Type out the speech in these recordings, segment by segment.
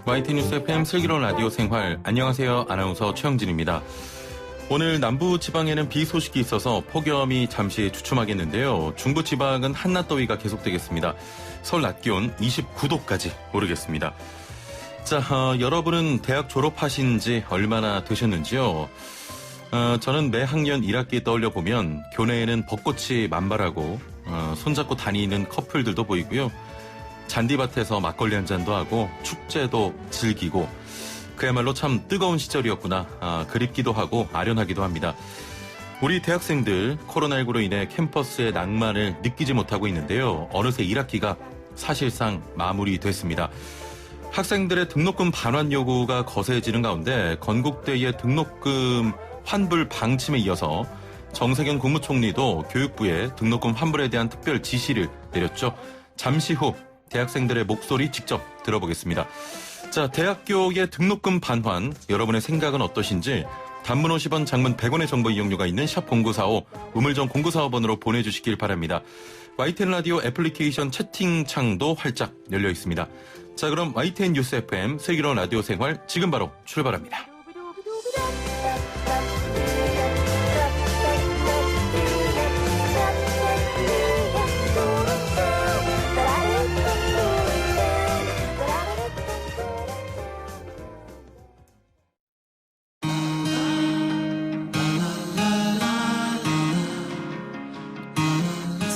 YTN 뉴스 FM 슬기로운 라디오 생활, 안녕하세요. 아나운서 최영진입니다. 오늘 남부 지방에는 비 소식이 있어서 폭염이 잠시 주춤하겠는데요. 중부 지방은 한낮 더위가 계속되겠습니다. 서울 낮 기온 29도까지 오르겠습니다. 자, 여러분은 대학 졸업하신 지 얼마나 되셨는지요? 저는 매 학년 1학기 떠올려 보면 교내에는 벚꽃이 만발하고 손잡고 다니는 커플들도 보이고요. 잔디밭에서 막걸리 한 잔도 하고 축제도 즐기고 그야말로 참 뜨거운 시절이었구나. 그립기도 하고 아련하기도 합니다. 우리 대학생들 코로나19로 인해 캠퍼스의 낭만을 느끼지 못하고 있는데요. 어느새 1학기가 사실상 마무리됐습니다. 학생들의 등록금 반환 요구가 거세지는 가운데 건국대의 등록금 환불 방침에 이어서 정세균 국무총리도 교육부에 등록금 환불에 대한 특별 지시를 내렸죠. 잠시 후 대학생들의 목소리 직접 들어보겠습니다. 자, 대학교의 등록금 반환, 여러분의 생각은 어떠신지 단문 50원, 장문 100원의 정보 이용료가 있는 샵 0945, 우물정 0945번으로 보내주시길 바랍니다. YTN 라디오 애플리케이션 채팅창도 활짝 열려 있습니다. 자, 그럼 YTN 뉴스 FM 슬기로운 라디오 생활 지금 바로 출발합니다.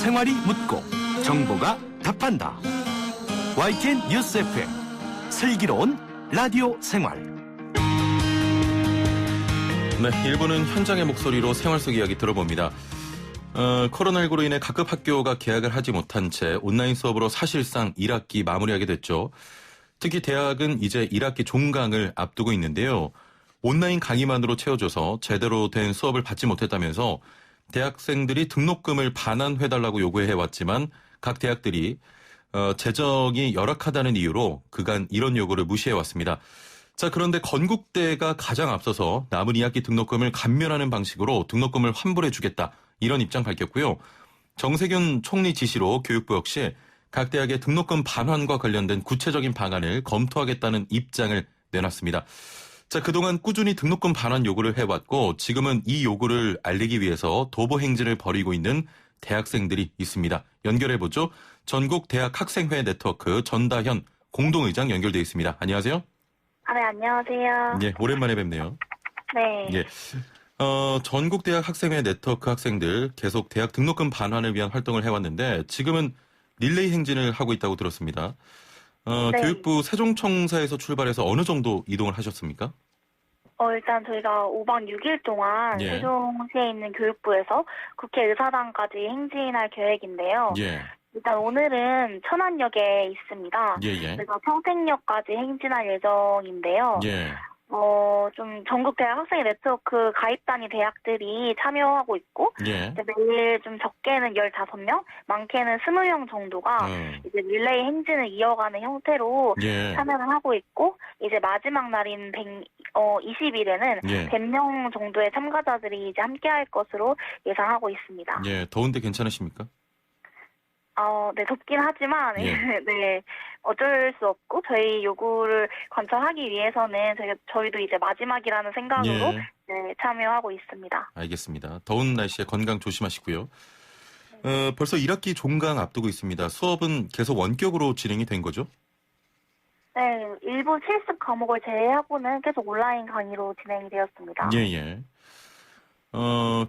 생활이 묻고 정보가 답한다. YTN 뉴스 FM 슬기로운 라디오 생활. 네, 1부는 현장의 목소리로 생활 속 이야기 들어봅니다. 코로나19로 인해 각급 학교가 개학을 하지 못한 채 온라인 수업으로 사실상 1학기 마무리하게 됐죠. 특히 대학은 이제 1학기 종강을 앞두고 있는데요. 온라인 강의만으로 채워져서 제대로 된 수업을 받지 못했다면서 대학생들이 등록금을 반환해달라고 요구해왔지만 각 대학들이 재정이 열악하다는 이유로 그간 이런 요구를 무시해왔습니다. 자, 그런데 건국대가 가장 앞서서 남은 2학기 등록금을 감면하는 방식으로 등록금을 환불해주겠다, 이런 입장 밝혔고요. 정세균 총리 지시로 교육부 역시 각 대학의 등록금 반환과 관련된 구체적인 방안을 검토하겠다는 입장을 내놨습니다. 자, 그동안 꾸준히 등록금 반환 요구를 해왔고 지금은 이 요구를 알리기 위해서 도보 행진을 벌이고 있는 대학생들이 있습니다. 연결해보죠. 전국 대학 학생회 네트워크 전다현 공동의장 연결돼 있습니다. 안녕하세요. 네, 안녕하세요. 예, 오랜만에 뵙네요. 네. 예. 전국 대학 학생회 네트워크 학생들 계속 대학 등록금 반환을 위한 활동을 해왔는데 지금은 릴레이 행진을 하고 있다고 들었습니다. 네. 교육부 세종청사에서 출발해서 어느 정도 이동을 하셨습니까? 일단 저희가 5박 6일 동안 예. 세종시에 있는 교육부에서 국회의사당까지 행진할 계획인데요. 예. 일단 오늘은 천안역에 있습니다. 예. 그래서 평택역까지 행진할 예정인데요. 예. 좀 전국 대학 학생회 네트워크 가입단위 대학들이 참여하고 있고, 예. 이제 매일 좀 적게는 15명, 많게는 20명 정도가 이제 릴레이 행진을 이어가는 형태로 예. 참여를 하고 있고, 이제 마지막 날인 20일에는 예. 100명 정도의 참가자들이 이제 함께 할 것으로 예상하고 있습니다. 예. 더운데 괜찮으십니까? 네, 덥긴 하지만, 예. 네, 어쩔 수 없고, 저희 요구를 관철하기 위해서는 저희도 이제 마지막이라는 생각으로, 예. 네, 참여하고 있습니다. 알겠습니다. 더운 날씨에 건강 조심하시고요. 벌써 1학기 종강 앞두고 있습니다. 수업은 계속 원격으로 진행이 된 거죠? 네, 일부 실습 과목을 제외하고는 계속 온라인 강의로 진행이 되었습니다. 예.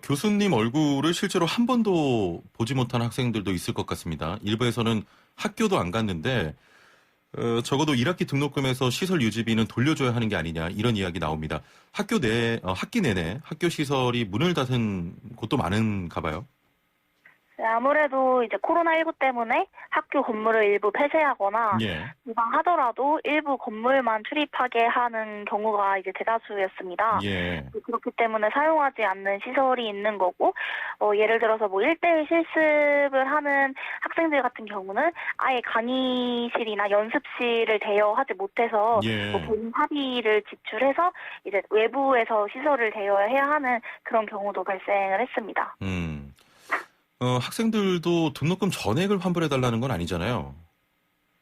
교수님 얼굴을 실제로 한 번도 보지 못한 학생들도 있을 것 같습니다. 일부에서는 학교도 안 갔는데 적어도 1학기 등록금에서 시설 유지비는 돌려줘야 하는 게 아니냐, 이런 이야기 나옵니다. 학기 내내 학교 시설이 문을 닫은 곳도 많은가 봐요. 네, 아무래도 이제 코로나19 때문에 학교 건물을 일부 폐쇄하거나 예. 비방하더라도 일부 건물만 출입하게 하는 경우가 이제 대다수였습니다. 예. 그렇기 때문에 사용하지 않는 시설이 있는 거고, 예를 들어서 뭐 1대1 실습을 하는 학생들 같은 경우는 아예 강의실이나 연습실을 대여하지 못해서 예. 뭐 본인 사비를 지출해서 이제 외부에서 시설을 대여해야 하는 그런 경우도 발생을 했습니다. 학생들도 등록금 전액을 환불해달라는 건 아니잖아요.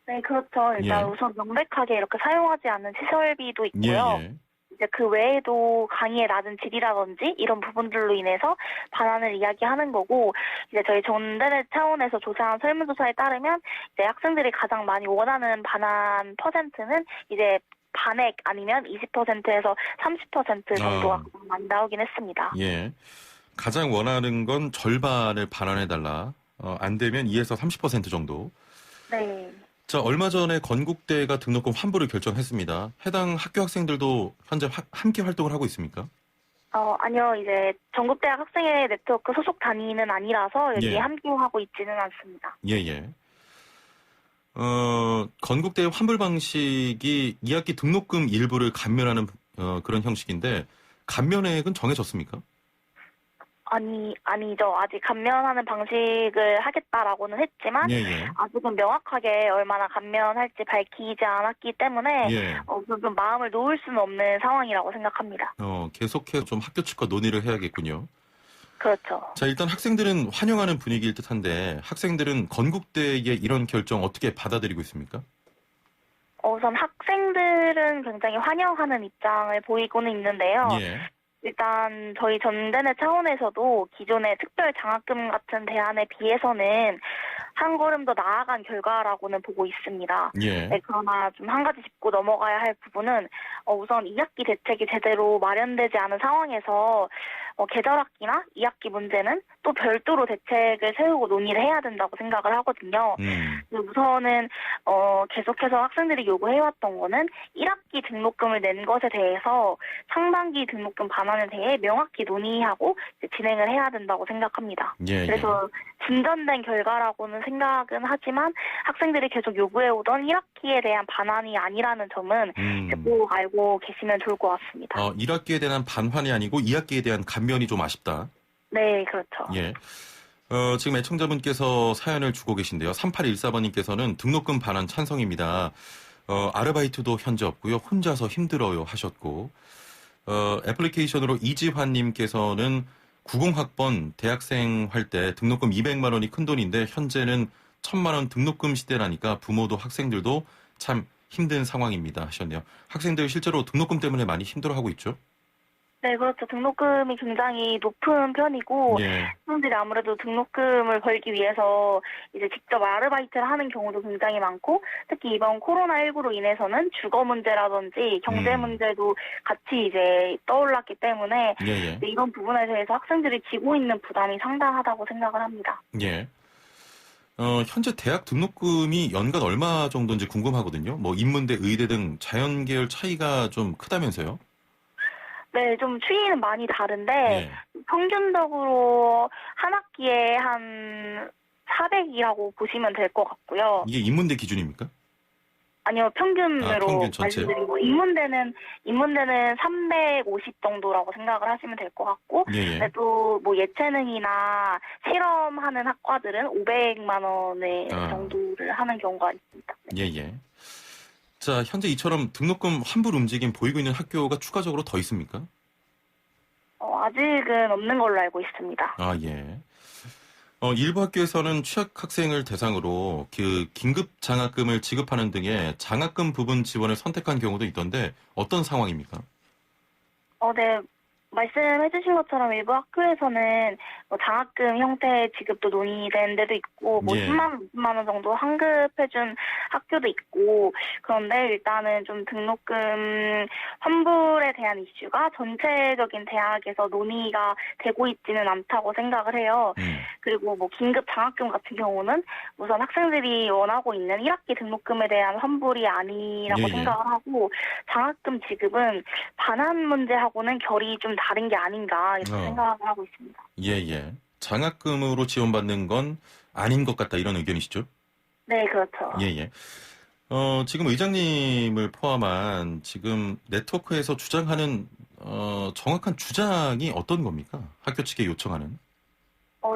네, 그렇죠. 일단 예. 우선 명백하게 이렇게 사용하지 않는 시설비도 있고요. 예. 이제 그 외에도 강의의 낮은 질이라든지 이런 부분들로 인해서 반환을 이야기하는 거고, 이제 저희 전대대 차원에서 조사한 설문조사에 따르면 이제 학생들이 가장 많이 원하는 반환 퍼센트는 이제 반액 아니면 20%에서 30% 정도가 많이 나오긴 했습니다. 예. 가장 원하는 건 절반을 반환해달라. 안 되면 2에서 30% 정도. 네. 자, 얼마 전에 건국대가 등록금 환불을 결정했습니다. 해당 학교 학생들도 현재 함께 활동을 하고 있습니까? 아니요. 이제 전국대학 학생회 네트워크 소속 단위는 아니라서 여기에 예. 함께하고 있지는 않습니다. 예. 건국대의 환불 방식이 2학기 등록금 일부를 감면하는 그런 형식인데 감면액은 정해졌습니까? 아니죠. 아직 감면하는 방식을 하겠다라고는 했지만 예. 아직은 명확하게 얼마나 감면할지 밝히지 않았기 때문에 예. 좀 마음을 놓을 수는 없는 상황이라고 생각합니다. 계속해서 좀 학교 측과 논의를 해야겠군요. 그렇죠. 자, 일단 학생들은 환영하는 분위기일 듯한데 학생들은 건국대의 이런 결정 어떻게 받아들이고 있습니까? 우선 학생들은 굉장히 환영하는 입장을 보이고는 있는데요. 예. 일단 저희 전대내 차원에서도 기존의 특별 장학금 같은 대안에 비해서는 한 걸음 더 나아간 결과라고는 보고 있습니다. 예. 네, 그러나 좀 한 가지 짚고 넘어가야 할 부분은 우선 2학기 대책이 제대로 마련되지 않은 상황에서 계절학기나 2학기 문제는 또 별도로 대책을 세우고 논의를 해야 된다고 생각을 하거든요. 우선은 계속해서 학생들이 요구해왔던 거는 1학기 등록금을 낸 것에 대해서 상반기 등록금 반환에 대해 명확히 논의하고 이제 진행을 해야 된다고 생각합니다. 예. 그래서 진전된 결과라고는 생각은 하지만 학생들이 계속 요구해오던 1학기에 대한 반환이 아니라는 점은 꼭 알고 계시면 좋을 것 같습니다. 1학기에 대한 반환이 아니고 2학기에 대한 감면이 좀 아쉽다. 네, 그렇죠. 예. 지금 애청자분께서 사연을 주고 계신데요. 3814번님께서는 등록금 반환 찬성입니다. 아르바이트도 현재 없고요. 혼자서 힘들어요 하셨고 애플리케이션으로 이지환님께서는 90학번 대학생 할 때 등록금 200만 원이 큰돈인데 현재는 1000만 원 등록금 시대라니까 부모도 학생들도 참 힘든 상황입니다 하셨네요. 학생들 실제로 등록금 때문에 많이 힘들어하고 있죠? 네, 그렇죠. 등록금이 굉장히 높은 편이고 예. 학생들이 아무래도 등록금을 벌기 위해서 이제 직접 아르바이트를 하는 경우도 굉장히 많고 특히 이번 코로나19로 인해서는 주거 문제라든지 경제 문제도 같이 이제 떠올랐기 때문에 예. 이런 부분에 대해서 학생들이 지고 있는 부담이 상당하다고 생각을 합니다. 예. 현재 대학 등록금이 연간 얼마 정도인지 궁금하거든요. 뭐 인문대, 의대 등 자연계열 차이가 좀 크다면서요? 네, 좀 추이는 많이 다른데 예. 평균적으로 한 학기에 한 400이라고 보시면 될 것 같고요. 이게 인문대 기준입니까? 아니요, 평균으로 평균 전체. 말씀드리고 인문대는 350 정도라고 생각을 하시면 될 것 같고, 예. 또 뭐 예체능이나 실험하는 학과들은 500만 원의 정도를 하는 경우가 있습니다. 네. 예. 자, 현재 이처럼 등록금 환불 움직임 보이고 있는 학교가 추가적으로 더 있습니까? 아직은 없는 걸로 알고 있습니다. 예. 일부 학교에서는 취약 학생을 대상으로 그 긴급 장학금을 지급하는 등의 장학금 부분 지원을 선택한 경우도 있던데 어떤 상황입니까? 네. 말씀해주신 것처럼 일부 학교에서는 장학금 형태의 지급도 논의된 데도 있고, 10만 원 정도 환급해준 학교도 있고, 그런데 일단은 좀 등록금 환불에 대한 이슈가 전체적인 대학에서 논의가 되고 있지는 않다고 생각을 해요. 그리고 긴급 장학금 같은 경우는 우선 학생들이 원하고 있는 1학기 등록금에 대한 환불이 아니라고 생각을 하고, 장학금 지급은 반환 문제하고는 결이 좀 다른 게 아닌가 이렇게 생각을 하고 있습니다. 예. 장학금으로 지원받는 건 아닌 것 같다 이런 의견이시죠? 네, 그렇죠. 예, 예. 지금 의장님을 포함한 지금 네트워크에서 주장하는 정확한 주장이 어떤 겁니까? 학교 측에 요청하는?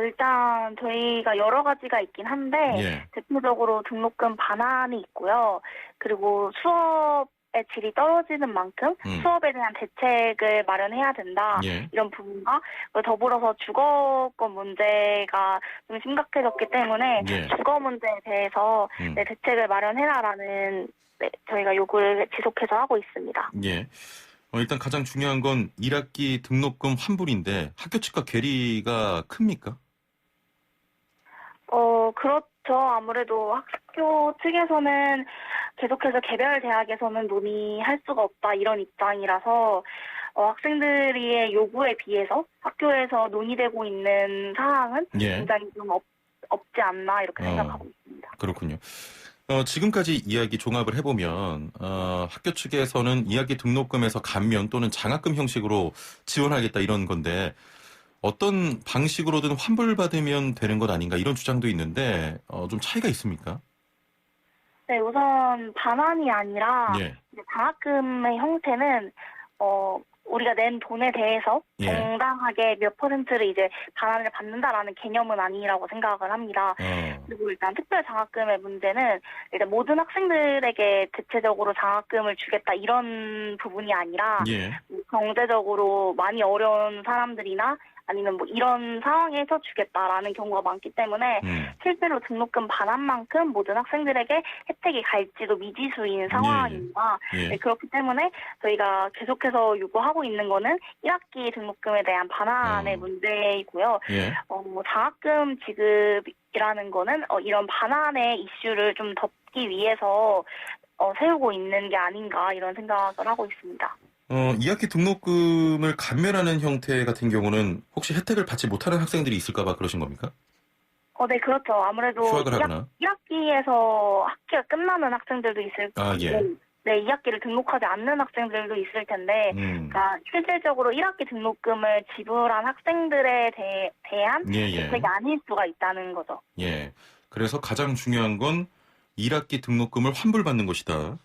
일단 저희가 여러 가지가 있긴 한데 예. 대표적으로 등록금 반환이 있고요. 그리고 수업의 질이 떨어지는 만큼 수업에 대한 대책을 마련해야 된다. 예. 이런 부분과 더불어서 주거권 문제가 좀 심각해졌기 때문에 예. 주거 문제에 대해서 네, 대책을 마련해라라는 네, 저희가 요구를 지속해서 하고 있습니다. 예. 일단 가장 중요한 건 1학기 등록금 환불인데 학교 측과 괴리가 큽니까? 그렇죠. 아무래도 학교 측에서는 계속해서 개별 대학에서는 논의할 수가 없다 이런 입장이라서 학생들의 요구에 비해서 학교에서 논의되고 있는 사항은 예. 굉장히 좀 없지 않나 이렇게 생각하고 있습니다. 그렇군요. 지금까지 이야기 종합을 해보면 학교 측에서는 2학기 등록금에서 감면 또는 장학금 형식으로 지원하겠다 이런 건데 어떤 방식으로든 환불받으면 되는 것 아닌가 이런 주장도 있는데 좀 차이가 있습니까? 네, 우선 반환이 아니라 예. 장학금의 형태는 우리가 낸 돈에 대해서 예. 정당하게 몇 퍼센트를 이제 반환을 받는다라는 개념은 아니라고 생각을 합니다. 그리고 일단 특별 장학금의 문제는 일단 모든 학생들에게 대체적으로 장학금을 주겠다 이런 부분이 아니라 예. 경제적으로 많이 어려운 사람들이나 아니면 뭐 이런 상황에서 주겠다라는 경우가 많기 때문에 실제로 등록금 반환만큼 모든 학생들에게 혜택이 갈지도 미지수인 상황입니다. 예. 네, 그렇기 때문에 저희가 계속해서 요구하고 있는 거는 1학기 등록금에 대한 반환의 문제이고요. 예. 장학금 지급이라는 거는 이런 반환의 이슈를 좀 덮기 위해서 세우고 있는 게 아닌가 이런 생각을 하고 있습니다. 2학기 등록금을 감면하는 형태 같은 경우는 혹시 혜택을 받지 못하는 학생들이 있을까봐 그러신 겁니까? 네, 그렇죠. 아무래도 휴학을 하거나. 1학기에서 학기가 끝나는 학생들도 있을 예. 텐데, 네, 2학기를 등록하지 않는 학생들도 있을 텐데, 그러니까 실질적으로 1학기 등록금을 지불한 학생들에 대한 혜택이 아닐 수가 있다는 거죠. 예. 그래서 가장 중요한 건 1학기 등록금을 환불받는 것이다.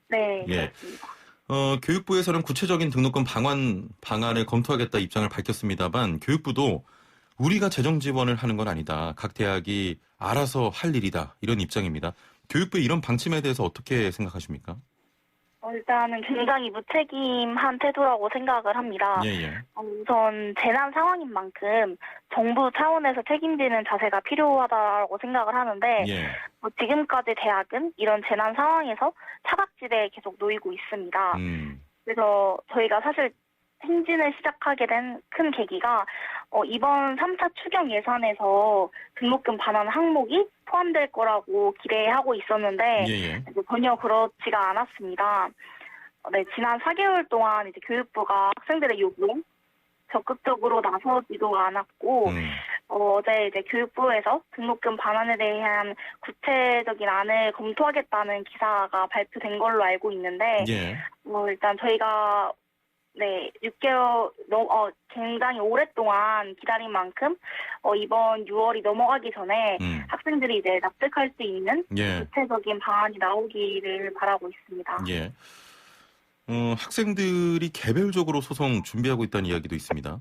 네, 예. 그렇습니다. 교육부에서는 구체적인 등록금 방안을 검토하겠다 입장을 밝혔습니다만 교육부도 우리가 재정 지원을 하는 건 아니다. 각 대학이 알아서 할 일이다. 이런 입장입니다. 교육부의 이런 방침에 대해서 어떻게 생각하십니까? 일단은 굉장히 무책임한 태도라고 생각을 합니다. 예. 우선 재난 상황인 만큼 정부 차원에서 책임지는 자세가 필요하다고 생각을 하는데 예. 지금까지 대학은 이런 재난 상황에서 사각지대에 계속 놓이고 있습니다. 그래서 저희가 사실 행진을 시작하게 된 큰 계기가 이번 3차 추경 예산에서 등록금 반환 항목이 포함될 거라고 기대하고 있었는데 예. 전혀 그렇지가 않았습니다. 네, 지난 4개월 동안 이제 교육부가 학생들의 요구에 적극적으로 나서지도 않았고 어제 이제 교육부에서 등록금 반환에 대한 구체적인 안을 검토하겠다는 기사가 발표된 걸로 알고 있는데 예. 일단 저희가 네, 6개월, 굉장히 오랫동안 기다린 만큼, 이번 6월이 넘어가기 전에 학생들이 이제 납득할 수 있는 구체적인 방안이 나오기를 바라고 있습니다. 예. 학생들이 개별적으로 소송 준비하고 있다는 이야기도 있습니다.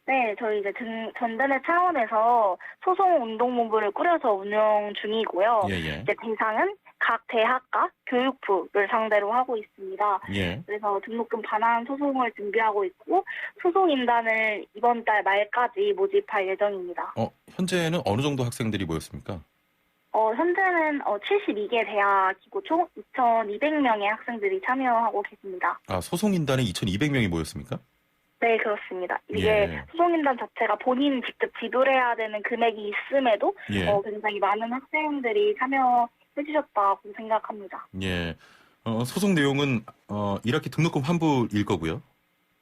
네, 저희 이제 전단회 차원에서 소송운동본부를 꾸려서 운영 중이고요. 예. 이제 대상은 각 대학과 교육부를 상대로 하고 있습니다. 예. 그래서 등록금 반환 소송을 준비하고 있고 소송인단을 이번 달 말까지 모집할 예정입니다. 현재는 어느 정도 학생들이 모였습니까? 현재는 72개 대학이고 총 2,200명의 학생들이 참여하고 계십니다. 소송인단에 2,200명이 모였습니까? 네, 그렇습니다. 이게 소송인단 자체가 본인 직접 지불해야 되는 금액이 있음에도 굉장히 많은 학생들이 참여해주셨다고 생각합니다. 예. 소송 내용은 1학기 등록금 환불일 거고요.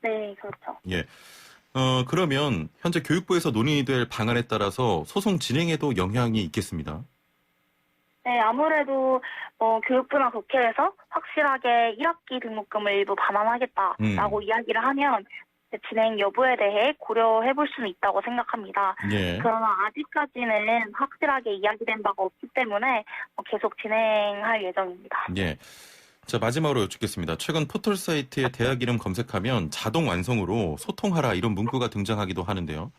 네, 그렇죠. 예. 그러면 현재 교육부에서 논의될 방안에 따라서 소송 진행에도 영향이 있겠습니다. 네, 아무래도 교육부나 국회에서 확실하게 1학기 등록금을 일부 반환하겠다라고 이야기를 하면 진행 여부에 대해 고려해 볼 수는 있다고 생각합니다. 예. 그러나 아직까지는 확실하게 이야기된 바가 없기 때문에 계속 진행할 예정입니다. 예. 자, 마지막으로 여쭙겠습니다. 최근 포털 사이트에 대학 이름 검색하면 자동 완성으로 소통하라 이런 문구가 등장하기도 하는데요.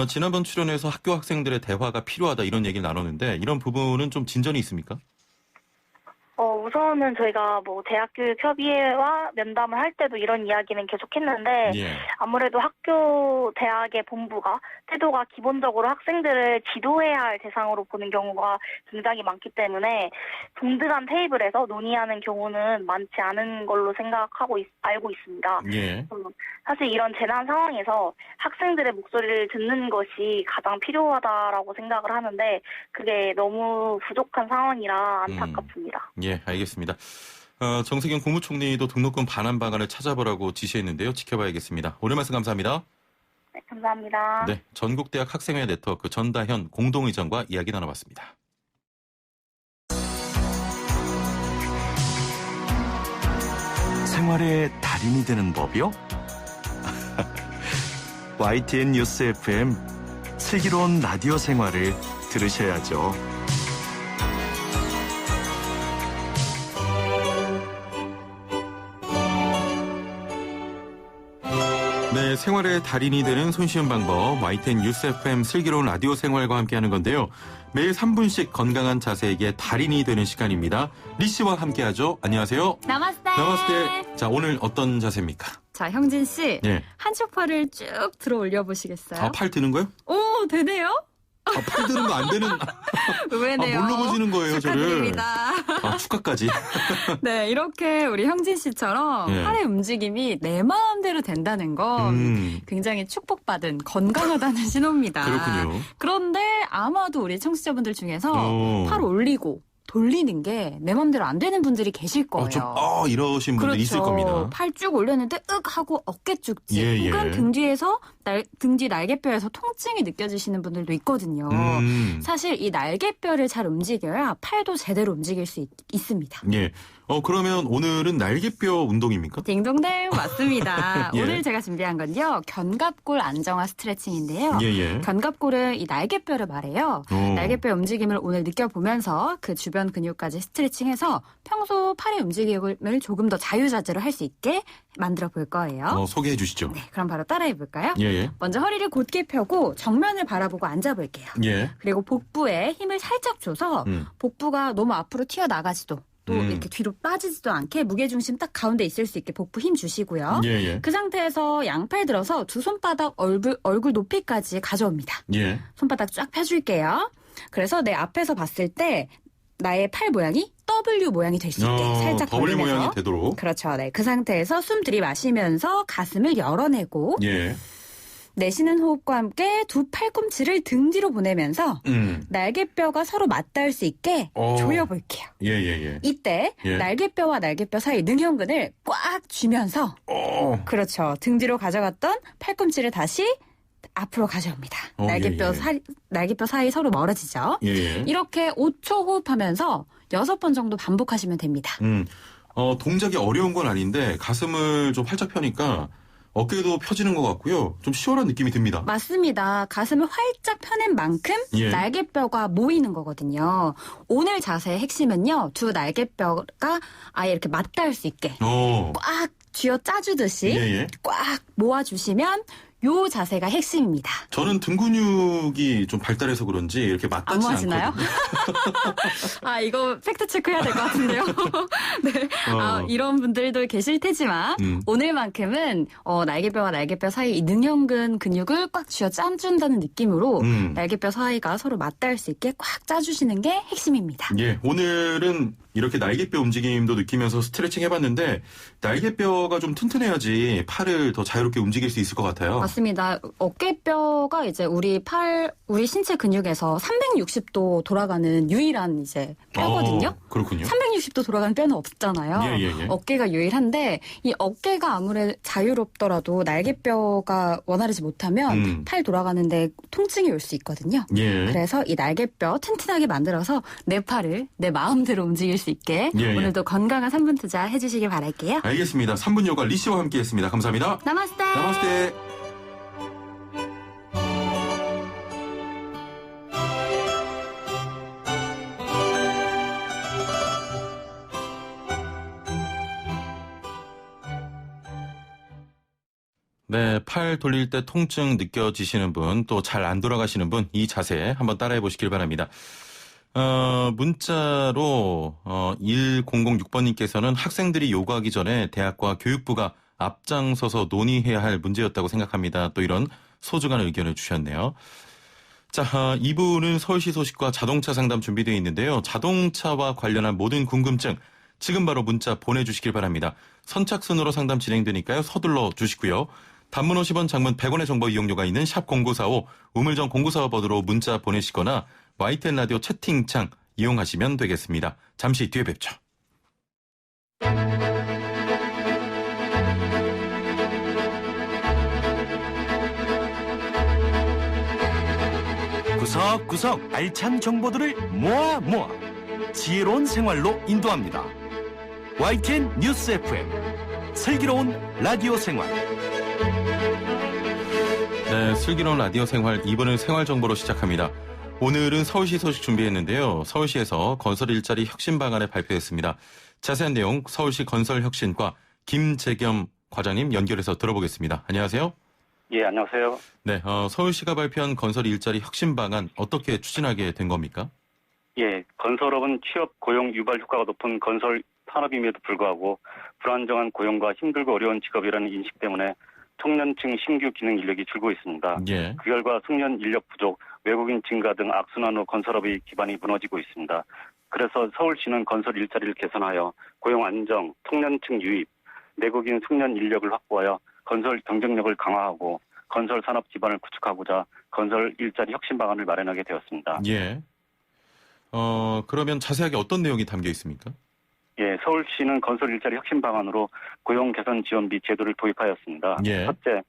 지난번 출연에서 학교 학생들의 대화가 필요하다 이런 얘기를 나눴는데 이런 부분은 좀 진전이 있습니까? 우선은 저희가 대학교 협의회와 면담을 할 때도 이런 이야기는 계속했는데 예. 아무래도 학교 대학의 본부가 태도가 기본적으로 학생들을 지도해야 할 대상으로 보는 경우가 굉장히 많기 때문에 동등한 테이블에서 논의하는 경우는 많지 않은 걸로 알고 있습니다. 예. 사실 이런 재난 상황에서 학생들의 목소리를 듣는 것이 가장 필요하다라고 생각을 하는데 그게 너무 부족한 상황이라 안타깝습니다. 예, 알겠습니다. 정세균 국무총리도 등록금 반환 방안을 찾아보라고 지시했는데요. 지켜봐야겠습니다. 오늘 말씀 감사합니다. 네, 감사합니다. 네, 전국대학 학생회 네트워크 전다현 공동의장과 이야기 나눠봤습니다. 생활의 달인이 되는 법이요? YTN 뉴스 FM 슬기로운 라디오 생활을 들으셔야죠. 네, 생활의 달인이 되는 손쉬운 방법 YTN 뉴스 FM 슬기로운 라디오 생활과 함께하는 건데요. 매일 3분씩 건강한 자세에게 달인이 되는 시간입니다. 리 씨와 함께하죠. 안녕하세요. 나마스테. 나마스테. 자, 오늘 어떤 자세입니까? 자, 형진 씨. 예. 한쪽 팔을 쭉 들어 올려 보시겠어요? 팔 드는 거요? 오, 되네요? 팔 드는 거 안 되는. 의외네요. 뭘로 보시는 거예요, 축하드립니다. 저를? 축하까지. 네, 이렇게 우리 형진 씨처럼 예. 팔의 움직임이 내 마음대로 된다는 건 굉장히 축복받은 건강하다는 신호입니다. 그렇군요. 그런데 아마도 우리 청취자분들 중에서 팔 올리고 돌리는 게 내 맘대로 안 되는 분들이 계실 거예요. 이러신 분들 그렇죠. 있을 겁니다. 팔 쭉 올렸는데 으ꯛ 하고 어깨 쭉지 예, 예. 혹은 등 뒤에서 등 뒤 날개뼈에서 통증이 느껴지시는 분들도 있거든요. 사실 이 날개뼈를 잘 움직여야 팔도 제대로 움직일 수 있습니다. 예. 그러면 오늘은 날개뼈 운동입니까? 딩동댕 맞습니다. 예. 오늘 제가 준비한 건요. 견갑골 안정화 스트레칭인데요. 예. 견갑골은 이 날개뼈를 말해요. 날개뼈 움직임을 오늘 느껴보면서 그 주변 근육까지 스트레칭해서 평소 팔의 움직임을 조금 더 자유자재로 할 수 있게 만들어 볼 거예요. 소개해 주시죠. 네, 그럼 바로 따라해 볼까요? 예. 먼저 허리를 곧게 펴고 정면을 바라보고 앉아볼게요. 예. 그리고 복부에 힘을 살짝 줘서 복부가 너무 앞으로 튀어나가지도 또 이렇게 뒤로 빠지지도 않게 무게중심 딱 가운데 있을 수 있게 복부 힘 주시고요. 예. 그 상태에서 양팔 들어서 두 손바닥 얼굴 높이까지 가져옵니다. 예. 손바닥 쫙 펴줄게요. 그래서 내 앞에서 봤을 때 나의 팔 모양이 W 모양이 될 수 있게 살짝 W 벌리면서 모양이 되도록. 그렇죠. 네, 그 상태에서 숨 들이마시면서 가슴을 열어내고 예. 내쉬는 호흡과 함께 두 팔꿈치를 등 뒤로 보내면서 날개뼈가 서로 맞닿을 수 있게 조여볼게요. 예. 이때 예. 날개뼈와 날개뼈 사이 능형근을 꽉 쥐면서 그렇죠. 등 뒤로 가져갔던 팔꿈치를 다시 앞으로 가져옵니다. 날개뼈 사이 서로 멀어지죠. 예. 이렇게 5초 호흡하면서 6번 정도 반복하시면 됩니다. 동작이 어려운 건 아닌데 가슴을 좀 활짝 펴니까 어깨도 펴지는 것 같고요. 좀 시원한 느낌이 듭니다. 맞습니다. 가슴을 활짝 펴낸 만큼 예. 날개뼈가 모이는 거거든요. 오늘 자세의 핵심은요. 두 날개뼈가 아예 이렇게 맞닿을 수 있게 꽉 쥐어 짜주듯이 예. 꽉 모아주시면 요 자세가 핵심입니다. 저는 등 근육이 좀 발달해서 그런지 이렇게 안 맞닿지 모아지나요? 않거든요. 이거 팩트 체크해야 될 것 같은데요. 네. 이런 분들도 계실 테지만 오늘만큼은 날개뼈와 날개뼈 사이 이 능형근 근육을 꽉 쥐어 짜준다는 느낌으로 날개뼈 사이가 서로 맞닿을 수 있게 꽉 짜주시는 게 핵심입니다. 예, 오늘은 이렇게 날개뼈 움직임도 느끼면서 스트레칭 해봤는데 날개뼈가 좀 튼튼해야지 팔을 더 자유롭게 움직일 수 있을 것 같아요. 맞습니다. 어깨뼈가 이제 우리 신체 근육에서 360도 돌아가는 유일한 이제 뼈거든요. 그렇군요. 360도 돌아가는 뼈는 없잖아요. 예. 어깨가 유일한데 이 어깨가 아무래도 자유롭더라도 날개뼈가 원활하지 못하면 팔 돌아가는데 통증이 올 수 있거든요. 예. 그래서 이 날개뼈 튼튼하게 만들어서 내 팔을 내 마음대로 움직일 수 수 있게 예, 예. 오늘도 건강한 3분 투자 해주시길 바랄게요. 알겠습니다. 3분 요가 리 씨와 함께했습니다. 감사합니다. 나마스테. 나마스테. 네, 팔 돌릴 때 통증 느껴지시는 분, 또 잘 안 돌아가시는 분, 이 자세 한번 따라해 보시길 바랍니다. 문자로 1006번님께서는 학생들이 요구하기 전에 대학과 교육부가 앞장서서 논의해야 할 문제였다고 생각합니다. 또 이런 소중한 의견을 주셨네요. 자, 2부는 서울시 소식과 자동차 상담 준비되어 있는데요. 자동차와 관련한 모든 궁금증 지금 바로 문자 보내주시길 바랍니다. 선착순으로 상담 진행되니까요. 서둘러 주시고요. 단문 50원, 장문 100원의 정보 이용료가 있는 샵 0945, 우물정 0945번으로 문자 보내시거나 YTN 라디오 채팅창 이용하시면 되겠습니다. 잠시 뒤에 뵙죠. 구석구석 알찬 정보들을 모아 지혜로운 생활로 인도합니다. YTN 뉴스 FM 슬기로운 라디오 생활. 네, 슬기로운 라디오 생활 2부는 생활 정보로 시작합니다. 오늘은 서울시 소식 준비했는데요. 서울시에서 건설 일자리 혁신 방안을 발표했습니다. 자세한 내용 서울시 건설혁신과 김재겸 과장님 연결해서 들어보겠습니다. 안녕하세요. 예, 안녕하세요. 네, 서울시가 발표한 건설 일자리 혁신 방안 어떻게 추진하게 된 겁니까? 예, 건설업은 취업, 고용 유발 효과가 높은 건설 산업임에도 불구하고 불안정한 고용과 힘들고 어려운 직업이라는 인식 때문에 청년층 신규 기능 인력이 줄고 있습니다. 예. 그 결과 숙련 인력 부족, 외국인 증가 등 악순환으로 건설업의 기반이 무너지고 있습니다. 그래서 서울시는 건설 일자리를 개선하여 고용 안정, 청년층 유입, 내국인 숙련 인력을 확보하여 건설 경쟁력을 강화하고 건설 산업 기반을 구축하고자 건설 일자리 혁신 방안을 마련하게 되었습니다. 예. 그러면 자세하게 어떤 내용이 담겨 있습니까? 예, 서울시는 건설 일자리 혁신 방안으로 고용 개선 지원비 제도를 도입하였습니다. 예. 첫째,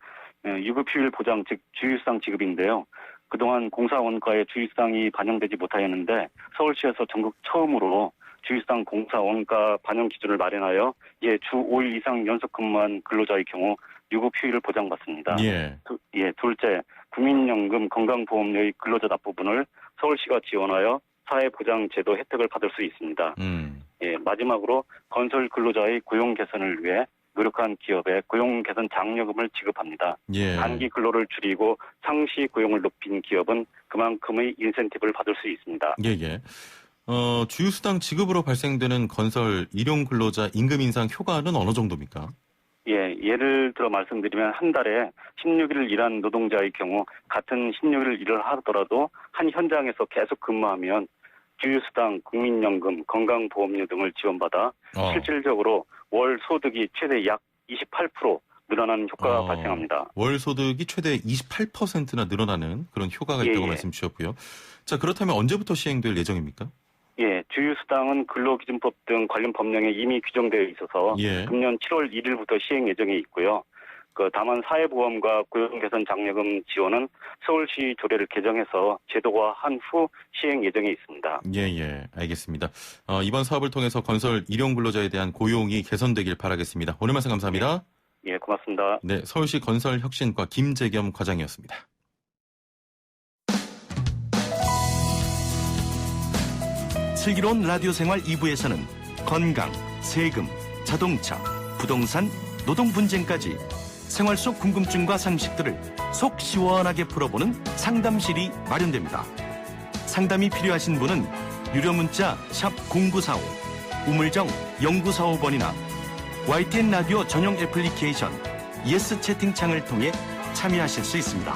유급 휴일 보장 즉 주휴수당 지급인데요. 그동안 공사원가에 주휴수당이 반영되지 못하였는데 서울시에서 전국 처음으로 주휴수당 공사원가 반영 기준을 마련하여 주 5일 이상 연속 근무한 근로자의 경우 유급 휴일을 보장받습니다. 예. 둘째, 국민연금 건강보험료의 근로자 납부분을 서울시가 지원하여 사회보장제도 혜택을 받을 수 있습니다. 예, 마지막으로 건설 근로자의 고용 개선을 위해 노력한 기업에 고용 개선 장려금을 지급합니다. 예. 단기 근로를 줄이고 상시 고용을 높인 기업은 그만큼의 인센티브를 받을 수 있습니다. 예. 주휴수당 지급으로 발생되는 건설 일용 근로자 임금 인상 효과는 어느 정도입니까? 예, 예를 들어 말씀드리면 한 달에 16일을 일한 노동자의 경우 같은 16일을 일을 하더라도 한 현장에서 계속 근무하면 주휴수당, 국민연금, 건강보험료 등을 지원받아 실질적으로 월 소득이 최대 약 28% 늘어나는 효과가 발생합니다. 월 소득이 최대 28%나 늘어나는 그런 효과가 있다고 말씀 주셨고요. 자, 그렇다면 언제부터 시행될 예정입니까? 예, 주휴수당은 근로기준법 등 관련 법령에 이미 규정되어 있어서 금년 7월 1일부터 시행 예정에 있고요. 다만 사회보험과 고용개선 장려금 지원은 서울시 조례를 개정해서 제도화한 후 시행 예정에 있습니다. 예, 알겠습니다. 이번 사업을 통해서 건설 일용 근로자에 대한 고용이 개선되길 바라겠습니다. 오늘 말씀 감사합니다. 예, 고맙습니다. 네, 서울시 건설혁신과 김재겸 과장이었습니다. 슬기로운 라디오 생활 2부에서는 건강, 세금, 자동차, 부동산, 노동 분쟁까지 생활 속 궁금증과 상식들을 속 시원하게 풀어보는 상담실이 마련됩니다. 상담이 필요하신 분은 유료 문자 샵 0945, 우물정 0945번이나 YTN 라디오 전용 애플리케이션 예스 채팅창을 통해 참여하실 수 있습니다.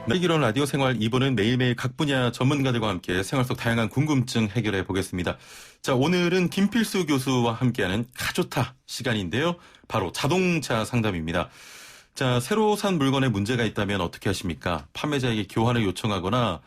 슬기로운 라디오 생활 2부는 매일매일 각 분야 전문가들과 함께 생활 속 다양한 궁금증 해결해 보겠습니다. 자, 오늘은 김필수 교수와 함께하는 가좋다 시간인데요. 바로 자동차 상담입니다. 자, 새로 산 물건에 문제가 있다면 어떻게 하십니까? 판매자에게 교환을 요청하거나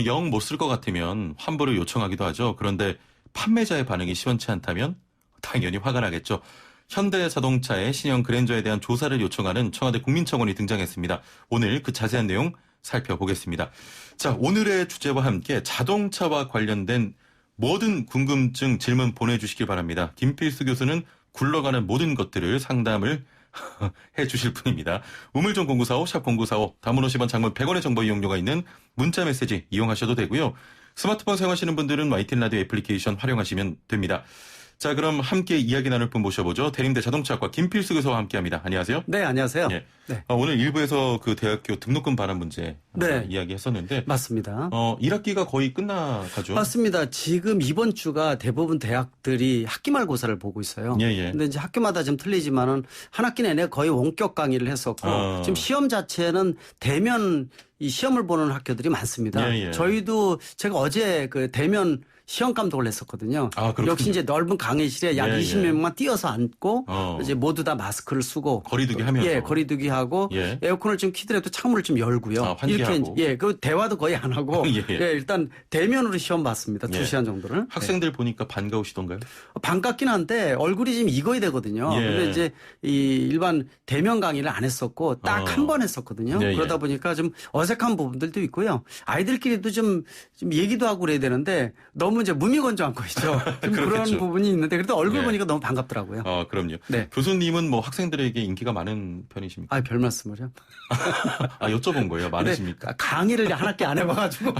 영 못 쓸 것 같으면 환불을 요청하기도 하죠. 그런데 판매자의 반응이 시원치 않다면 당연히 화가 나겠죠. 현대자동차의 신형 그랜저에 대한 조사를 요청하는 청와대 국민청원이 등장했습니다. 오늘 그 자세한 내용 살펴보겠습니다. 자, 오늘의 주제와 함께 자동차와 관련된 모든 궁금증 질문 보내주시길 바랍니다. 김필수 교수는 굴러가는 모든 것들을 상담을 해주실 분입니다. 우물정 0945 샵 0945 단문 50원 장문 100원의 정보 이용료가 있는 문자 메시지 이용하셔도 되고요. 스마트폰 사용하시는 분들은 YTN 라디오 애플리케이션 활용하시면 됩니다. 자, 그럼 함께 이야기 나눌 분 모셔보죠. 대림대 자동차학과 김필수 교수와 함께합니다. 안녕하세요. 네, 안녕하세요. 예. 네. 오늘 1부에서 그 대학교 등록금 반환 문제 네. 이야기했었는데 맞습니다. 1학기가 거의 끝나가죠. 맞습니다. 지금 이번 주가 대부분 대학들이 학기 말고사를 보고 있어요. 예. 근데 이제 학교마다 좀 틀리지만은 한 학기 내내 거의 원격 강의를 했었고 지금 시험 자체는 대면 이 시험을 보는 학교들이 많습니다. 예. 저희도 제가 어제 그 대면 시험 감독을 했었거든요. 역시 이제 넓은 강의실에 약 20명만 뛰어서 앉고 이제 모두 다 마스크를 쓰고 거리두기 하면서 거리두기 하고 에어컨을 좀 키더라도 창문을 좀 열고요. 환기하고. 이렇게 그 대화도 거의 안 하고 일단 대면으로 시험 봤습니다. 2시간 정도를. 학생들 보니까 반가우시던가요? 반갑긴 한데 얼굴이 지금 익어야 되거든요. 근데 이제 이 일반 대면 강의를 안 했었고 딱 한 번 했었거든요. 그러다 보니까 좀 어색한 부분들도 있고요. 아이들끼리도 좀 얘기도 하고 그래야 되는데 너무 이제 무미건조한 거 있죠. 좀 그런 부분이 있는데 그래도 얼굴 보니까 너무 반갑더라고요. 그럼요. 네. 교수님은 뭐 학생들에게 인기가 많은 편이십니까? 별 말씀을요. 여쭤본 거예요. 많으십니까? 강의를 한 학기 안 해봐가지고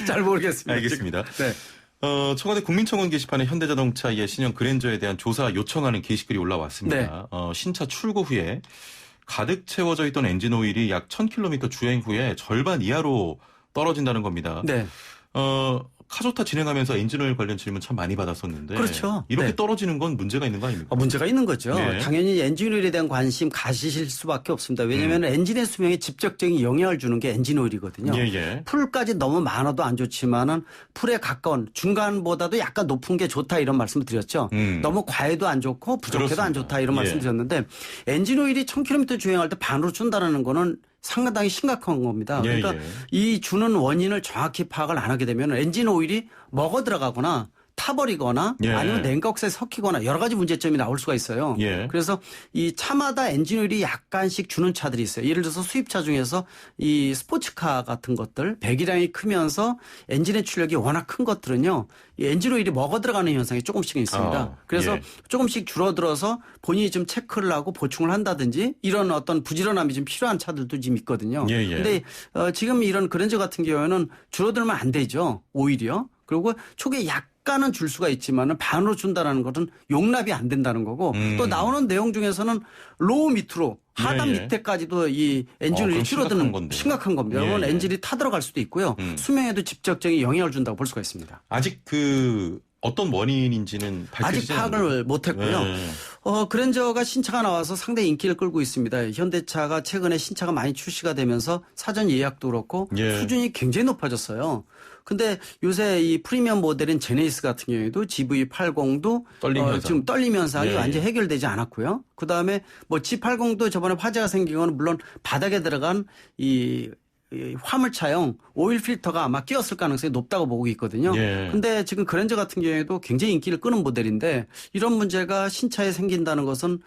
잘 모르겠습니다. 알겠습니다. 네. 청와대 국민청원 게시판에 현대자동차의 신형 그랜저에 대한 조사 요청하는 게시글이 올라왔습니다. 네. 신차 출고 후에 가득 채워져 있던 엔진 오일이 약 1000km 주행 후에 절반 이하로 떨어진다는 겁니다. 네. 카조타 진행하면서 엔진오일 관련 질문 참 많이 받았었는데 그렇죠. 이렇게 떨어지는 건 문제가 있는 거 아닙니까? 문제가 있는 거죠. 당연히 엔진오일에 대한 관심 가지실 수밖에 없습니다. 왜냐하면 엔진의 수명에 직접적인 영향을 주는 게 엔진오일이거든요. 풀까지 너무 많아도 안 좋지만은 풀에 가까운 중간보다도 약간 높은 게 좋다 이런 말씀을 드렸죠. 너무 과해도 안 좋고 부족해도 안 좋다 이런 말씀 드렸는데 엔진오일이 1000km 주행할 때 반으로 준다는 거는 상당히 심각한 겁니다. 그러니까 이 주는 원인을 정확히 파악을 안 하게 되면 엔진 오일이 먹어 들어가거나 타버리거나 아니면 냉각수에 섞이거나 여러 가지 문제점이 나올 수가 있어요. 그래서 이 차마다 엔진 오일이 약간씩 주는 차들이 있어요. 예를 들어서 수입차 중에서 이 스포츠카 같은 것들 배기량이 크면서 엔진의 출력이 워낙 큰 것들은요. 이 엔진 오일이 먹어 들어가는 현상이 조금씩은 있습니다. 그래서 조금씩 줄어들어서 본인이 좀 체크를 하고 보충을 한다든지 이런 어떤 부지런함이 좀 필요한 차들도 지금 있거든요. 근데 지금 이런 그랜저 같은 경우에는 줄어들면 안 되죠. 오히려. 그리고 초기에 약간은 줄 수가 있지만은 반으로 준다라는 것은 용납이 안 된다는 거고 또 나오는 내용 중에서는 로우 밑으로 하단 밑에까지도 이 엔진오일이 줄어드는 심각한 겁니다. 그러면 엔진이 타들어갈 수도 있고요. 수명에도 직접적인 영향을 준다고 볼 수가 있습니다. 아직 어떤 원인인지는 아직 파악을 못했고요. 그랜저가 신차가 나와서 상당히 인기를 끌고 있습니다. 현대차가 최근에 신차가 많이 출시가 되면서 사전 예약도 그렇고 수준이 굉장히 높아졌어요. 근데 요새 이 프리미엄 모델인 제네시스 같은 경우에도 GV80도 지금 떨림 현상이 완전히 해결되지 않았고요. 그다음에 뭐 G80도 저번에 화재가 생긴 건 물론 바닥에 들어간 이 화물차용 오일 필터가 아마 끼었을 가능성이 높다고 보고 있거든요. 근데 지금 그랜저 같은 경우에도 굉장히 인기를 끄는 모델인데 이런 문제가 신차에 생긴다는 것은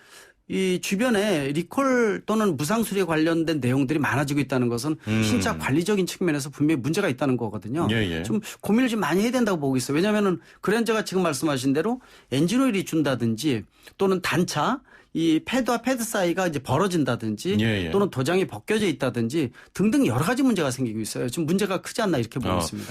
이 주변에 리콜 또는 무상 수리에 관련된 내용들이 많아지고 있다는 것은 신차 관리적인 측면에서 분명히 문제가 있다는 거거든요. 좀 고민을 좀 많이 해야 된다고 보고 있어요. 왜냐하면은 그랜저가 지금 말씀하신 대로 엔진 오일이 준다든지 또는 단차 이 패드와 패드 사이가 이제 벌어진다든지 또는 도장이 벗겨져 있다든지 등등 여러 가지 문제가 생기고 있어요. 지금 문제가 크지 않나 이렇게 보고 있습니다.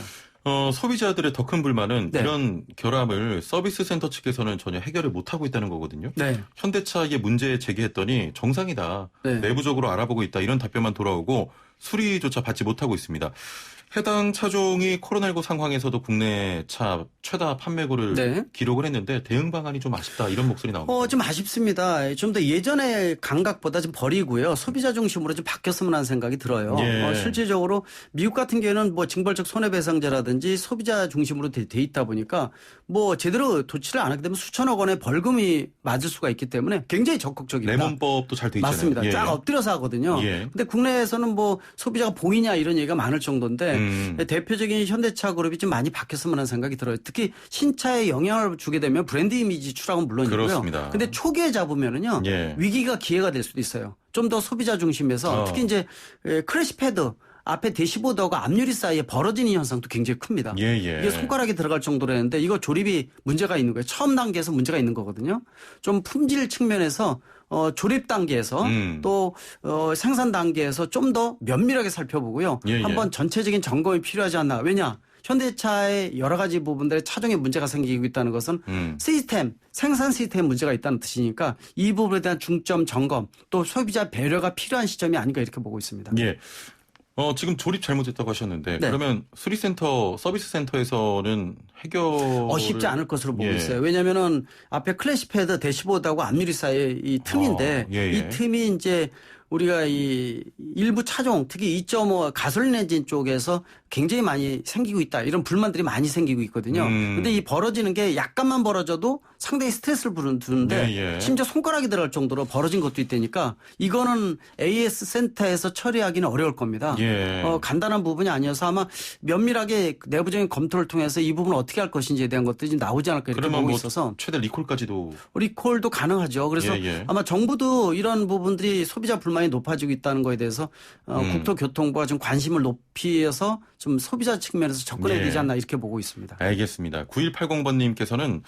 소비자들의 더 큰 불만은 이런 결함을 서비스 센터 측에서는 전혀 해결을 못하고 있다는 거거든요. 현대차에 문제 제기했더니 정상이다. 내부적으로 알아보고 있다. 이런 답변만 돌아오고 수리조차 받지 못하고 있습니다. 해당 차종이 코로나19 상황에서도 국내 차 최다 판매고를 기록을 했는데 대응 방안이 좀 아쉽다 이런 목소리 나옵니다. 좀 아쉽습니다. 좀 더 예전의 감각보다 좀 버리고요. 소비자 중심으로 좀 바뀌었으면 하는 생각이 들어요. 실질적으로 미국 같은 경우에는 뭐 징벌적 손해배상제라든지 소비자 중심으로 돼 있다 보니까 뭐 제대로 조치를 안 하게 되면 수천억 원의 벌금이 맞을 수가 있기 때문에 굉장히 적극적입니다. 레몬법도 잘 돼 있잖아요. 맞습니다. 쫙 엎드려서 하거든요. 근데 국내에서는 뭐 소비자가 보이냐 이런 얘기가 많을 정도인데 대표적인 현대차 그룹이 좀 많이 바뀌었으면 하는 생각이 들어요. 특히 신차에 영향을 주게 되면 브랜드 이미지 추락은 물론이고요. 그렇습니다. 근데 초기에 잡으면은요. 위기가 기회가 될 수도 있어요. 좀 더 소비자 중심에서 특히 이제 크래시 패드 앞에 대시보드하고 앞유리 사이에 벌어지는 현상도 굉장히 큽니다. 이게 손가락이 들어갈 정도로 했는데 이거 조립이 문제가 있는 거예요. 처음 단계에서 문제가 있는 거거든요. 좀 품질 측면에서 조립 단계에서 또 생산 단계에서 좀 더 면밀하게 살펴보고요. 한번 전체적인 점검이 필요하지 않나. 왜냐? 현대차의 여러 가지 부분들의 차종에 문제가 생기고 있다는 것은 시스템, 생산 시스템에 문제가 있다는 뜻이니까 이 부분에 대한 중점 점검 또 소비자 배려가 필요한 시점이 아닌가 이렇게 보고 있습니다. 예. 지금 조립 잘못했다고 하셨는데 그러면 수리센터, 서비스 센터에서는 해결 쉽지 않을 것으로 보고 있어요. 왜냐면은 앞에 클래식 패드 대시보드하고 앞유리 사이에 이 틈인데 이 틈이 이제 우리가 이 일부 차종 특히 2.5 가솔린 엔진 쪽에서 굉장히 많이 생기고 있다. 이런 불만들이 많이 생기고 있거든요. 근데 이 벌어지는 게 약간만 벌어져도 상당히 스트레스를 주는데 심지어 손가락이 들어갈 정도로 벌어진 것도 있다니까 이거는 AS 센터에서 처리하기는 어려울 겁니다. 간단한 부분이 아니어서 아마 면밀하게 내부적인 검토를 통해서 이 부분을 어떻게 할 것인지에 대한 것들이 나오지 않을까 이렇게 보고 있어서 최대 리콜까지도 리콜도 가능하죠. 그래서 아마 정부도 이런 부분들이 소비자 불만이 높아지고 있다는 거에 대해서 국토교통부가 좀 관심을 높여서 좀 소비자 측면에서 접근해야 되지 않나 이렇게 보고 있습니다. 알겠습니다. 9180번님께서는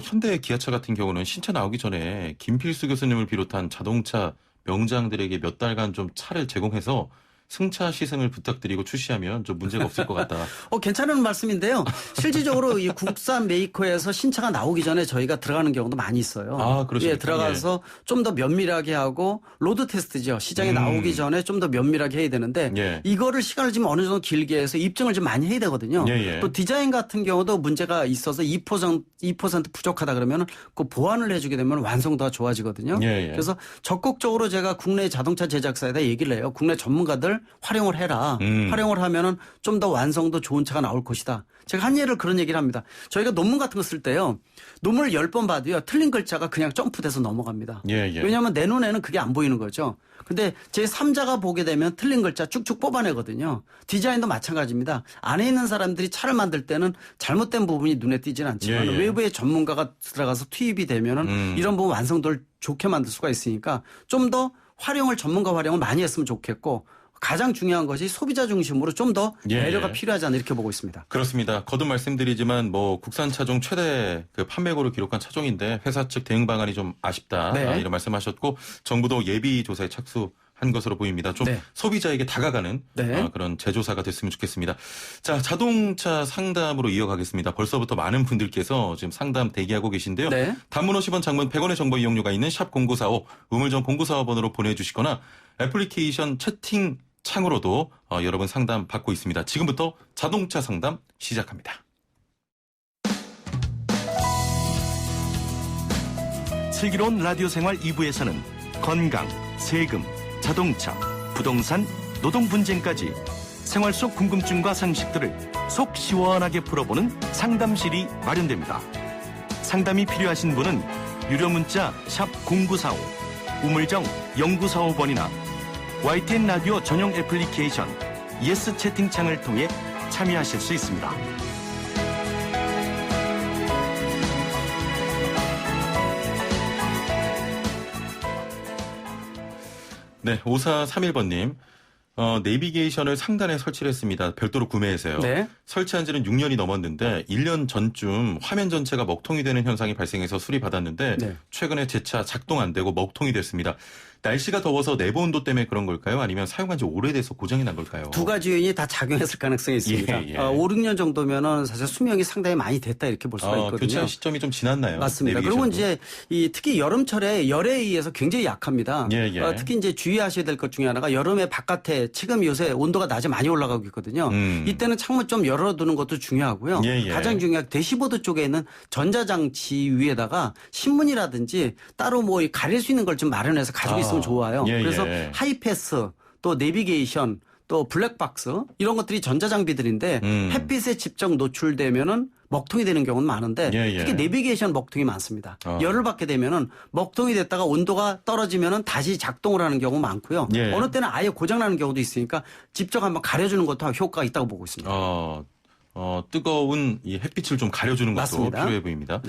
현대 기아차 같은 경우는 신차 나오기 전에 김필수 교수님을 비롯한 자동차 명장들에게 몇 달간 좀 차를 제공해서 승차 시승을 부탁드리고 출시하면 좀 문제가 없을 것 같다. 괜찮은 말씀인데요. 실질적으로 이 국산 메이커에서 신차가 나오기 전에 저희가 들어가는 경우도 많이 있어요. 그렇습니까? 들어가서 좀 더 면밀하게 하고 로드 테스트죠. 시장에 나오기 전에 좀 더 면밀하게 해야 되는데 이거를 시간을 좀 어느 정도 길게 해서 입증을 좀 많이 해야 되거든요. 또 디자인 같은 경우도 문제가 있어서 2% 부족하다 그러면 그 보완을 해주게 되면 완성도가 좋아지거든요. 그래서 적극적으로 제가 국내 자동차 제작사에다 얘기를 해요. 국내 전문가들 활용을 해라. 활용을 하면은 좀 더 완성도 좋은 차가 나올 것이다. 제가 한 예를 그런 얘기를 합니다. 저희가 논문 같은 거 쓸 때요. 논문을 10번 봐도요. 틀린 글자가 그냥 점프돼서 넘어갑니다. 왜냐하면 내 눈에는 그게 안 보이는 거죠. 근데 제 3자가 보게 되면 틀린 글자 쭉쭉 뽑아내거든요. 디자인도 마찬가지입니다. 안에 있는 사람들이 차를 만들 때는 잘못된 부분이 눈에 띄지는 않지만 외부의 전문가가 들어가서 투입이 되면은 이런 부분 완성도를 좋게 만들 수가 있으니까 좀 더 전문가 활용을 많이 했으면 좋겠고 가장 중요한 것이 소비자 중심으로 좀 더 배려가 필요하지 않나 이렇게 보고 있습니다. 그렇습니다. 거듭 말씀드리지만 국산 차종 최대 그 판매고를 기록한 차종인데 회사 측 대응 방안이 좀 아쉽다 이런 말씀하셨고 정부도 예비 조사에 착수한 것으로 보입니다. 좀 소비자에게 다가가는 그런 재조사가 됐으면 좋겠습니다. 자, 자동차 상담으로 이어가겠습니다. 벌써부터 많은 분들께서 지금 상담 대기하고 계신데요. 단문 50원, 장문 100원의 정보 이용료가 있는 샵 0945 우물정 0945번으로 보내주시거나 애플리케이션 채팅 창으로도 여러분 상담 받고 있습니다. 지금부터 자동차 상담 시작합니다. 슬기로운 라디오 생활 2부에서는 건강, 세금, 자동차, 부동산, 노동 분쟁까지 생활 속 궁금증과 상식들을 속 시원하게 풀어보는 상담실이 마련됩니다. 상담이 필요하신 분은 유료 문자 샵 0945 우물정 0945번이나 YTN 라디오 전용 애플리케이션 예스 채팅창을 통해 참여하실 수 있습니다. 네, 5431번님. 내비게이션을 상단에 설치를 했습니다. 별도로 구매해서요. 설치한 지는 6년이 넘었는데 1년 전쯤 화면 전체가 먹통이 되는 현상이 발생해서 수리받았는데 최근에 제 차 작동 안 되고 먹통이 됐습니다. 날씨가 더워서 내부 온도 때문에 그런 걸까요? 아니면 사용한 지 오래돼서 고장이 난 걸까요? 두 가지 요인이 다 작용했을 가능성이 있습니다. 5, 6년 정도면은 사실 수명이 상당히 많이 됐다 이렇게 볼 수가 있거든요. 교체 시점이 좀 지났나요? 맞습니다. 그리고 이제 특히 여름철에 열에 의해서 굉장히 약합니다. 특히 이제 주의하셔야 될 것 중에 하나가 여름에 바깥에 지금 요새 온도가 낮에 많이 올라가고 있거든요. 이때는 창문 좀 열어두는 것도 중요하고요. 가장 중요한 대시보드 쪽에 있는 전자장치 위에다가 신문이라든지 따로 가릴 수 있는 걸 좀 마련해서 가지고 있으면 좋아요. 그래서 하이패스 또 내비게이션 또 블랙박스 이런 것들이 전자장비들인데 햇빛에 직접 노출되면은 먹통이 되는 경우는 많은데 특히 내비게이션 먹통이 많습니다. 열을 받게 되면은 먹통이 됐다가 온도가 떨어지면은 다시 작동을 하는 경우 많고요. 어느 때는 아예 고장나는 경우도 있으니까 직접 한번 가려주는 것도 효과가 있다고 보고 있습니다. 뜨거운 이 햇빛을 좀 가려주는 것도 맞습니다. 필요해 보입니다.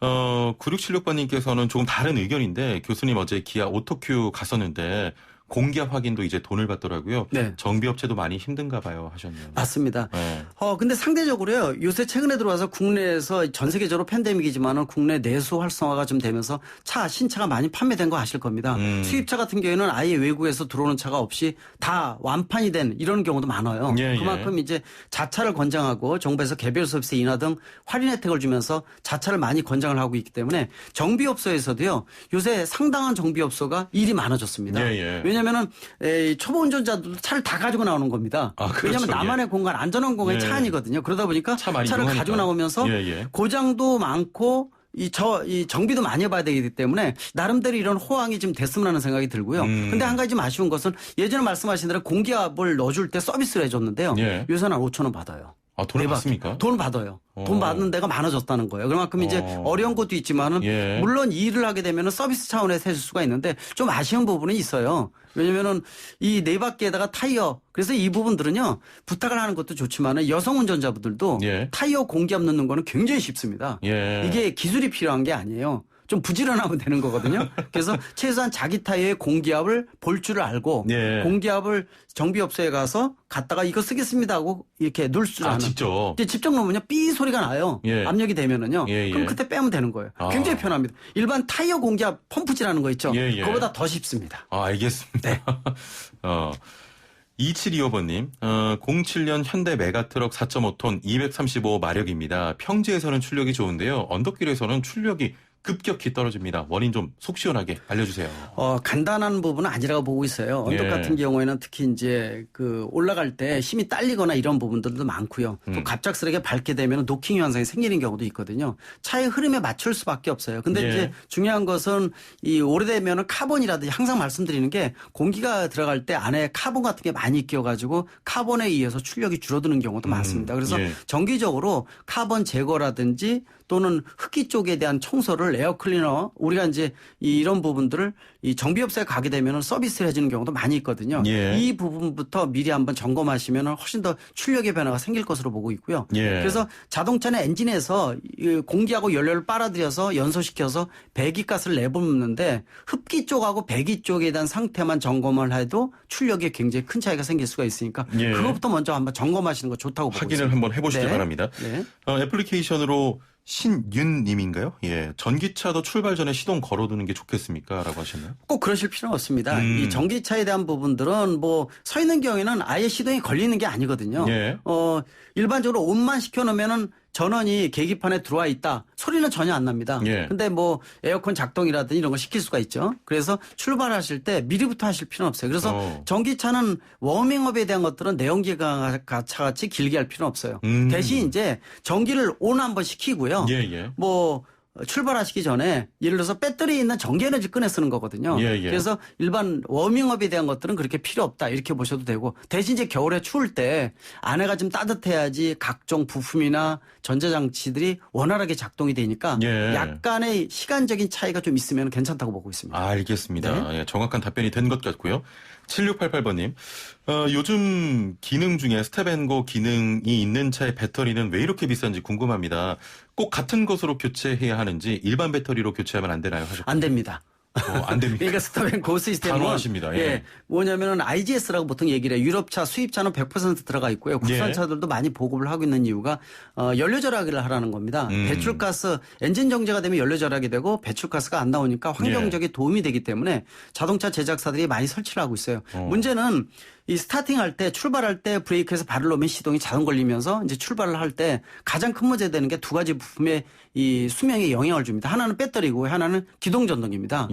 9676번님께서는 조금 다른 의견인데 교수님 어제 기아 오토큐 갔었는데 공기압 확인도 이제 돈을 받더라고요. 네. 정비업체도 많이 힘든가 봐요 하셨네요. 맞습니다. 네. 근데 상대적으로요. 요새 최근에 들어와서 국내에서 전 세계적으로 팬데믹이지만은 국내 내수 활성화가 좀 되면서 신차가 많이 판매된 거 아실 겁니다. 수입차 같은 경우에는 아예 외국에서 들어오는 차가 없이 다 완판이 된 이런 경우도 많아요. 예, 그만큼 이제 자차를 권장하고 정부에서 개별 서비스 인하 등 할인 혜택을 주면서 자차를 많이 권장을 하고 있기 때문에 정비업소에서도요. 요새 상당한 정비업소가 일이 많아졌습니다. 왜냐하면은 초보 운전자들도 차를 다 가지고 나오는 겁니다. 그렇죠. 왜냐하면 나만의 공간, 안전한 공간이 차 안이거든요. 그러다 보니까 차를 이용하니까. 가지고 나오면서 고장도 많고 이 정비도 많이 해봐야 되기 때문에 나름대로 이런 호황이 좀 됐으면 하는 생각이 들고요. 근데 한 가지 좀 아쉬운 것은 예전에 말씀하신 대로 공기압을 넣어줄 때 서비스를 해줬는데요. 요새는 5,000원 받아요. 돈을 받습니까? 돈 받아요. 돈 받는 데가 많아졌다는 거예요. 그만큼 이제 어려운 것도 있지만은 물론 이 일을 하게 되면은 서비스 차원에서 해줄 수가 있는데 좀 아쉬운 부분은 있어요. 왜냐면은 이 네 바퀴에다가 타이어 그래서 이 부분들은요 부탁을 하는 것도 좋지만은 여성 운전자분들도 타이어 공기압 넣는 거는 굉장히 쉽습니다. 이게 기술이 필요한 게 아니에요. 좀 부지런하면 되는 거거든요. 그래서 최소한 자기 타이어의 공기압을 볼 줄을 알고 공기압을 정비업소에 가서 갔다가 이거 쓰겠습니다 하고 이렇게 넣을 줄 아는. 직접 넣으면요 삐 소리가 나요. 압력이 되면은요. 그럼 그때 빼면 되는 거예요. 굉장히 편합니다. 일반 타이어 공기압 펌프질하는 거 있죠. 그거보다 더 쉽습니다. 알겠습니다. 네. 2725번님, 07년 현대 메가트럭 4.5톤 235마력입니다. 평지에서는 출력이 좋은데요. 언덕길에서는 출력이 급격히 떨어집니다. 원인 좀 속 시원하게 알려주세요. 간단한 부분은 아니라고 보고 있어요. 언덕 같은 경우에는 특히 이제 올라갈 때 힘이 딸리거나 이런 부분들도 많고요. 또 갑작스럽게 밟게 되면 노킹 현상이 생기는 경우도 있거든요. 차의 흐름에 맞출 수밖에 없어요. 근데 이제 중요한 것은 이 오래되면은 카본이라든지 항상 말씀드리는 게 공기가 들어갈 때 안에 카본 같은 게 많이 끼어가지고 카본에 의해서 출력이 줄어드는 경우도 많습니다. 그래서 정기적으로 카본 제거라든지 또는 흡기 쪽에 대한 청소를 에어클리너 우리가 이제 이런 부분들을 이 정비업소에 가게 되면 서비스를 해주는 경우도 많이 있거든요. 이 부분부터 미리 한번 점검하시면 훨씬 더 출력의 변화가 생길 것으로 보고 있고요. 그래서 자동차는 엔진에서 공기하고 연료를 빨아들여서 연소시켜서 배기가스를 내뿜는데 흡기 쪽하고 배기 쪽에 대한 상태만 점검을 해도 출력에 굉장히 큰 차이가 생길 수가 있으니까 그것부터 먼저 한번 점검하시는 거 좋다고 보고 있습니다. 확인을 한번 해보시기 바랍니다. 애플리케이션으로 신윤님인가요? 전기차도 출발 전에 시동 걸어두는 게 좋겠습니까? 라고 하셨나요? 꼭 그러실 필요는 없습니다. 이 전기차에 대한 부분들은 서 있는 경우에는 아예 시동이 걸리는 게 아니거든요. 일반적으로 온만 시켜놓으면은 전원이 계기판에 들어와 있다. 소리는 전혀 안 납니다. 근데 에어컨 작동이라든지 이런 거 시킬 수가 있죠. 그래서 출발하실 때 미리부터 하실 필요는 없어요. 그래서 전기차는 워밍업에 대한 것들은 내연기관 차같이 길게 할 필요는 없어요. 대신 이제 전기를 온 한번 시키고요. 출발하시기 전에 예를 들어서 배터리에 있는 전기 에너지 꺼내 쓰는 거거든요. 그래서 일반 워밍업에 대한 것들은 그렇게 필요 없다 이렇게 보셔도 되고 대신 이제 겨울에 추울 때 안에가 좀 따뜻해야지 각종 부품이나 전자장치들이 원활하게 작동이 되니까 약간의 시간적인 차이가 좀 있으면 괜찮다고 보고 있습니다. 알겠습니다. 정확한 답변이 된 것 같고요. 7688번님, 요즘 기능 중에 스텝앤고 기능이 있는 차의 배터리는 왜 이렇게 비싼지 궁금합니다. 꼭 같은 것으로 교체해야 하는지 일반 배터리로 교체하면 안 되나요? 하셨거든요. 안 됩니다. 안 됩니까? 그러니까 스톱앤고 시스템은 단호하십니다. 뭐냐면은 IGS라고 보통 얘기를 해요. 유럽차 수입차는 100% 들어가 있고요. 국산차들도 많이 보급을 하고 있는 이유가 연료 절약을 하라는 겁니다. 배출가스 엔진 정제가 되면 연료 절약이 되고 배출가스가 안 나오니까 환경적인 도움이 되기 때문에 자동차 제작사들이 많이 설치를 하고 있어요. 문제는 이 스타팅할 때 출발할 때 브레이크에서 발을 놓으면 시동이 자동 걸리면서 이제 출발을 할 때 가장 큰 문제 되는 게 두 가지 부품의 이 수명에 영향을 줍니다. 하나는 배터리고 하나는 기동 전동기입니다.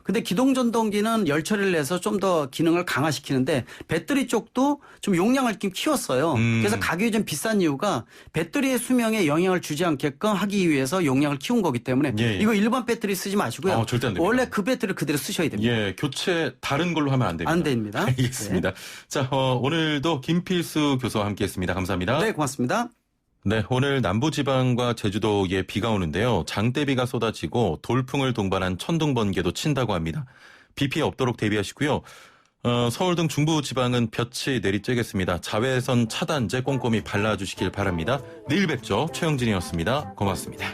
근데 기동 전동기는 열 처리를 해서 좀 더 기능을 강화시키는데 배터리 쪽도 좀 용량을 좀 키웠어요. 그래서 가격이 좀 비싼 이유가 배터리의 수명에 영향을 주지 않게끔 하기 위해서 용량을 키운 거기 때문에 이거 일반 배터리 쓰지 마시고요. 절대 안 됩니다. 원래 그 배터리를 그대로 쓰셔야 됩니다. 교체 다른 걸로 하면 안 됩니다. 안 됩니다. 알겠습니다. 자, 오늘도 김필수 교수와 함께했습니다. 감사합니다. 네, 고맙습니다. 네, 오늘 남부지방과 제주도에 비가 오는데요. 장대비가 쏟아지고 돌풍을 동반한 천둥번개도 친다고 합니다. 비 피해 없도록 대비하시고요. 서울 등 중부지방은 볕이 내리쬐겠습니다. 자외선 차단제 꼼꼼히 발라주시길 바랍니다. 내일 뵙죠. 최영진이었습니다. 고맙습니다.